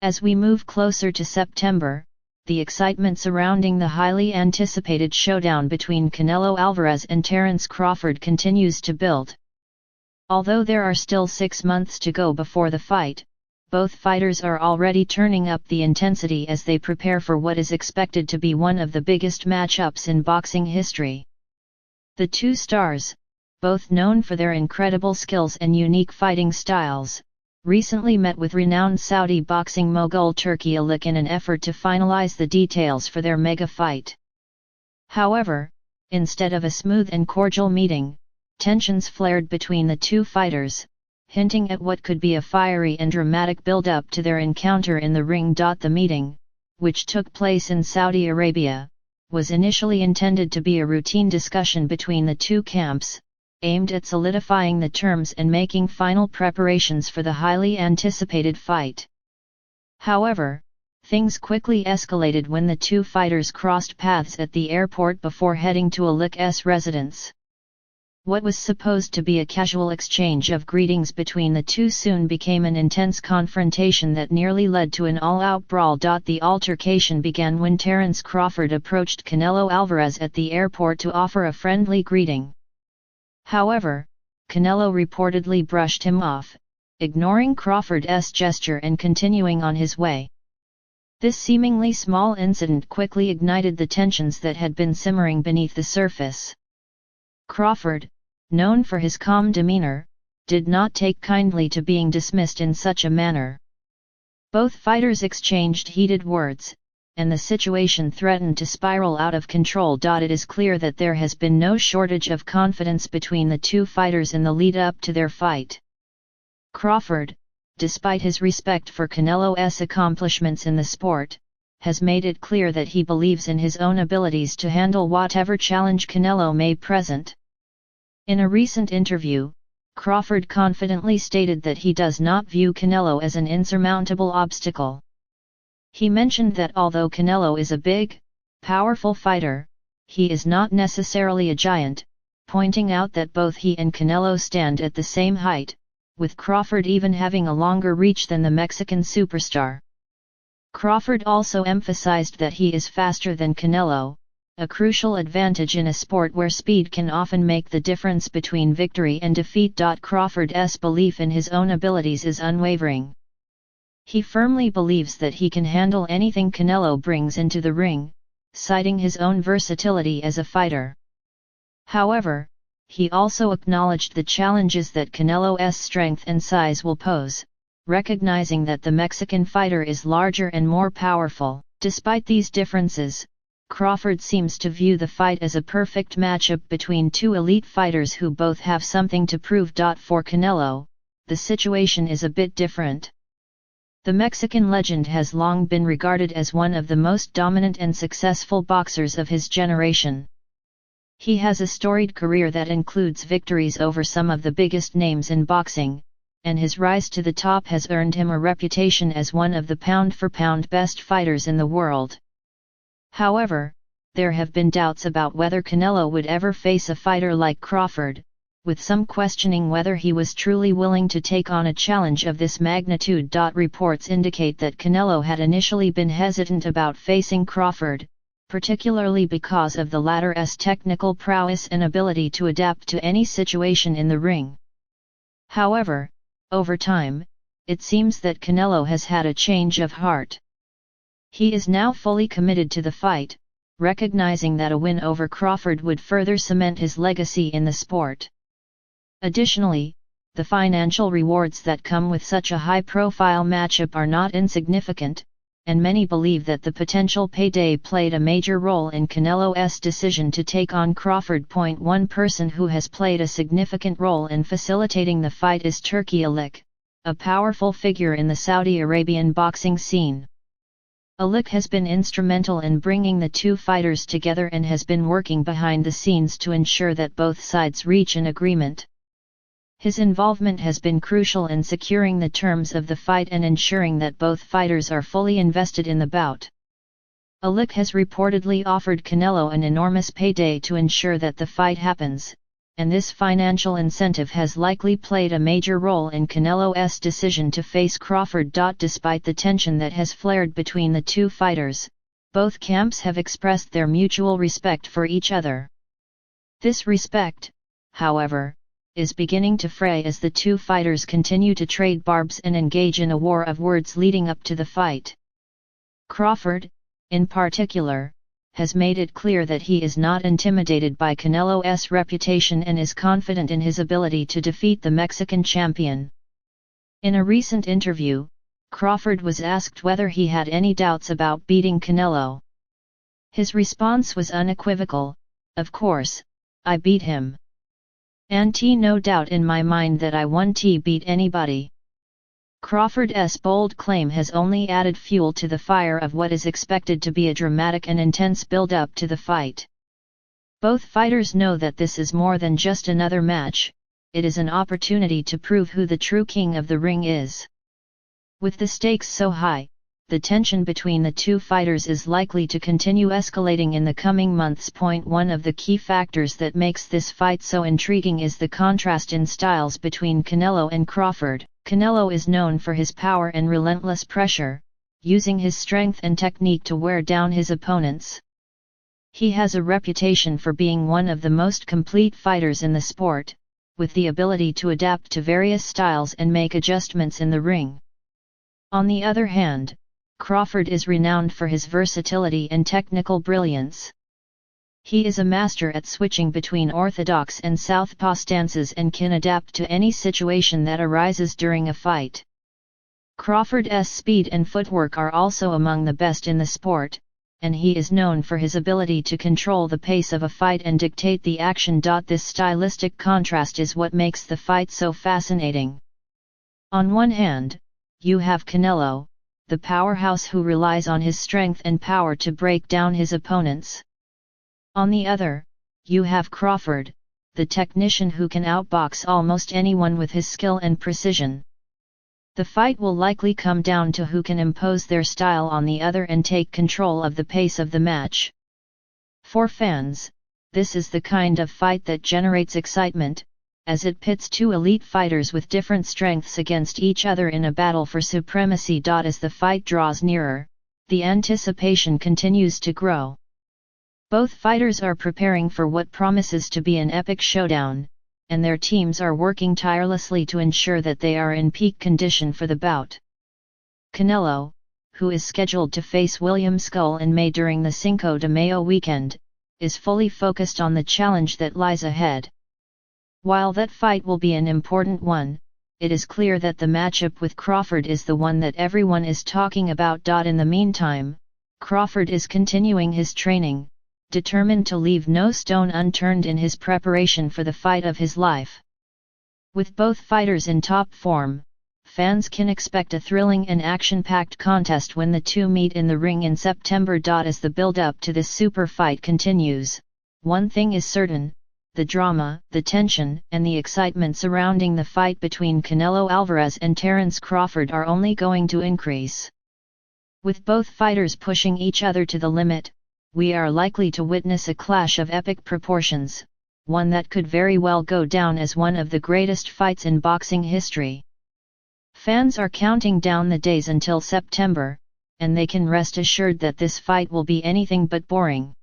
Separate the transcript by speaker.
Speaker 1: As we move closer to September, the excitement surrounding the highly anticipated showdown between Canelo Alvarez and Terence Crawford continues to build. Although there are still 6 months to go before the fight, both fighters are already turning up the intensity as they prepare for what is expected to be one of the biggest matchups in boxing history. The two stars, both known for their incredible skills and unique fighting styles, recently met with renowned Saudi boxing mogul Turki Alik in an effort to finalize the details for their mega fight. However, instead of a smooth and cordial meeting, tensions flared between the two fighters, hinting at what could be a fiery and dramatic build-up to their encounter in the ring. The meeting, which took place in Saudi Arabia, was initially intended to be a routine discussion between the two camps, aimed at solidifying the terms and making final preparations for the highly anticipated fight. However, things quickly escalated when the two fighters crossed paths at the airport before heading to Alik's residence. What was supposed to be a casual exchange of greetings between the two soon became an intense confrontation that nearly led to an all-out brawl. The altercation began when Terence Crawford approached Canelo Alvarez at the airport to offer a friendly greeting. However, Canelo reportedly brushed him off, ignoring Crawford's gesture and continuing on his way. This seemingly small incident quickly ignited the tensions that had been simmering beneath the surface. Crawford, known for his calm demeanor, did not take kindly to being dismissed in such a manner. Both fighters exchanged heated words, and the situation threatened to spiral out of control. It is clear that there has been no shortage of confidence between the two fighters in the lead-up to their fight. Crawford, despite his respect for Canelo's accomplishments in the sport, has made it clear that he believes in his own abilities to handle whatever challenge Canelo may present. In a recent interview, Crawford confidently stated that he does not view Canelo as an insurmountable obstacle. He mentioned that although Canelo is a big, powerful fighter, he is not necessarily a giant, pointing out that both he and Canelo stand at the same height, with Crawford even having a longer reach than the Mexican superstar. Crawford also emphasized that he is faster than Canelo, a crucial advantage in a sport where speed can often make the difference between victory and defeat. Crawford's belief in his own abilities is unwavering. He firmly believes that he can handle anything Canelo brings into the ring, citing his own versatility as a fighter. However, he also acknowledged the challenges that Canelo's strength and size will pose, recognizing that the Mexican fighter is larger and more powerful. Despite these differences, Crawford seems to view the fight as a perfect matchup between two elite fighters who both have something to prove. For Canelo, the situation is a bit different. The Mexican legend has long been regarded as one of the most dominant and successful boxers of his generation. He has a storied career that includes victories over some of the biggest names in boxing, and his rise to the top has earned him a reputation as one of the pound-for-pound best fighters in the world. However, there have been doubts about whether Canelo would ever face a fighter like Crawford, with some questioning whether he was truly willing to take on a challenge of this magnitude. Reports indicate that Canelo had initially been hesitant about facing Crawford, particularly because of the latter's technical prowess and ability to adapt to any situation in the ring. However, over time, it seems that Canelo has had a change of heart. He is now fully committed to the fight, recognizing that a win over Crawford would further cement his legacy in the sport. Additionally, the financial rewards that come with such a high-profile matchup are not insignificant, and many believe that the potential payday played a major role in Canelo's decision to take on Crawford. One person who has played a significant role in facilitating the fight is Turki Alik, a powerful figure in the Saudi Arabian boxing scene. Alik has been instrumental in bringing the two fighters together and has been working behind the scenes to ensure that both sides reach an agreement. His involvement has been crucial in securing the terms of the fight and ensuring that both fighters are fully invested in the bout. Alik has reportedly offered Canelo an enormous payday to ensure that the fight happens, and this financial incentive has likely played a major role in Canelo's decision to face Crawford. Despite the tension that has flared between the two fighters, both camps have expressed their mutual respect for each other. This respect, however, is beginning to fray as the two fighters continue to trade barbs and engage in a war of words leading up to the fight. Crawford, in particular, has made it clear that he is not intimidated by Canelo's reputation and is confident in his ability to defeat the Mexican champion. In a recent interview, Crawford was asked whether he had any doubts about beating Canelo. His response was unequivocal: "Of course, I beat him. And no doubt in my mind that I won't beat anybody." Crawford's bold claim has only added fuel to the fire of what is expected to be a dramatic and intense build-up to the fight. Both fighters know that this is more than just another match, it is an opportunity to prove who the true king of the ring is. With the stakes so high, the tension between the two fighters is likely to continue escalating in the coming months. One of the key factors that makes this fight so intriguing is the contrast in styles between Canelo and Crawford. Canelo is known for his power and relentless pressure, using his strength and technique to wear down his opponents. He has a reputation for being one of the most complete fighters in the sport, with the ability to adapt to various styles and make adjustments in the ring. On the other hand, Crawford is renowned for his versatility and technical brilliance. He is a master at switching between orthodox and southpaw stances and can adapt to any situation that arises during a fight. Crawford's speed and footwork are also among the best in the sport, and he is known for his ability to control the pace of a fight and dictate the action. This stylistic contrast is what makes the fight so fascinating. On one hand, you have Canelo, the powerhouse who relies on his strength and power to break down his opponents. On the other, you have Crawford, the technician who can outbox almost anyone with his skill and precision. The fight will likely come down to who can impose their style on the other and take control of the pace of the match. For fans, this is the kind of fight that generates excitement, as it pits two elite fighters with different strengths against each other in a battle for supremacy. As the fight draws nearer, the anticipation continues to grow. Both fighters are preparing for what promises to be an epic showdown, and their teams are working tirelessly to ensure that they are in peak condition for the bout. Canelo, who is scheduled to face William Skull in May during the Cinco de Mayo weekend, is fully focused on the challenge that lies ahead. While that fight will be an important one, it is clear that the matchup with Crawford is the one that everyone is talking about. In the meantime, Crawford is continuing his training, determined to leave no stone unturned in his preparation for the fight of his life. With both fighters in top form, fans can expect a thrilling and action-packed contest when the two meet in the ring in September. As the build-up to this super fight continues, one thing is certain: the drama, the tension, and the excitement surrounding the fight between Canelo Alvarez and Terence Crawford are only going to increase. With both fighters pushing each other to the limit, we are likely to witness a clash of epic proportions, one that could very well go down as one of the greatest fights in boxing history. Fans are counting down the days until September, and they can rest assured that this fight will be anything but boring.